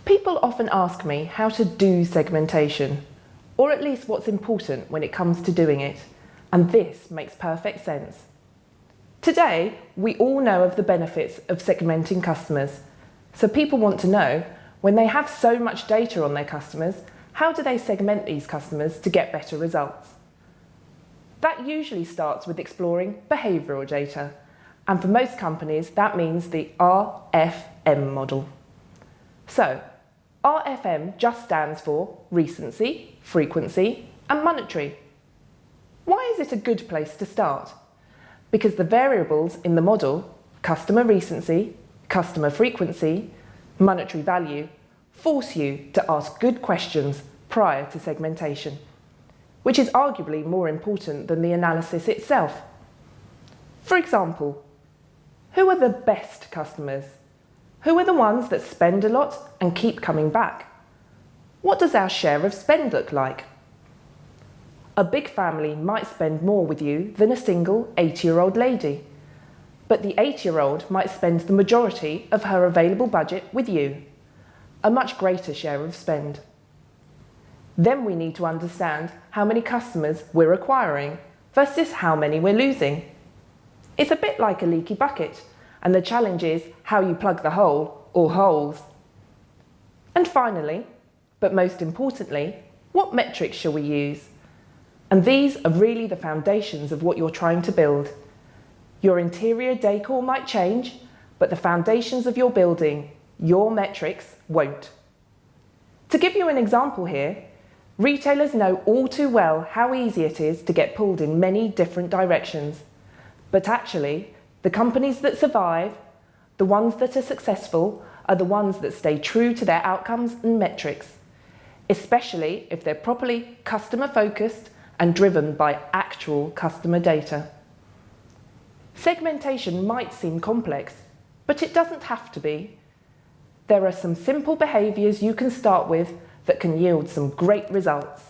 People often ask me how to do segmentation, or at least what's important when it comes to doing it, and this makes perfect sense. Today, we all know of the benefits of segmenting customers, so people want to know, when they have so much data on their customers, how do they segment these customers to get better results? That usually starts with exploring behavioural data, and for most companies that means the RFM model. So, RFM just stands for recency, frequency and monetary. Why is it a good place to start? Because the variables in the model, customer recency, customer frequency, monetary value, force you to ask good questions prior to segmentation, which is arguably more important than the analysis itself. For example, who are the best customers? Who are the ones that spend a lot and keep coming back? What does our share of spend look like? A big family might spend more with you than a single 80-year-old lady, but the 80-year-old might spend the majority of her available budget with you, a much greater share of spend. Then we need to understand how many customers we're acquiring versus how many we're losing. It's a bit like a leaky bucket, and the challenge is how you plug the hole or holes. And finally, but most importantly, what metrics shall we use? And these are really the foundations of what you're trying to build. Your interior decor might change, but the foundations of your building, your metrics, won't. To give you an example here, retailers know all too well how easy it is to get pulled in many different directions. But actually, the companies that survive, the ones that are successful, are the ones that stay true to their outcomes and metrics, especially if they're properly customer-focused and driven by actual customer data. Segmentation might seem complex, but it doesn't have to be. There are some simple behaviours you can start with that can yield some great results.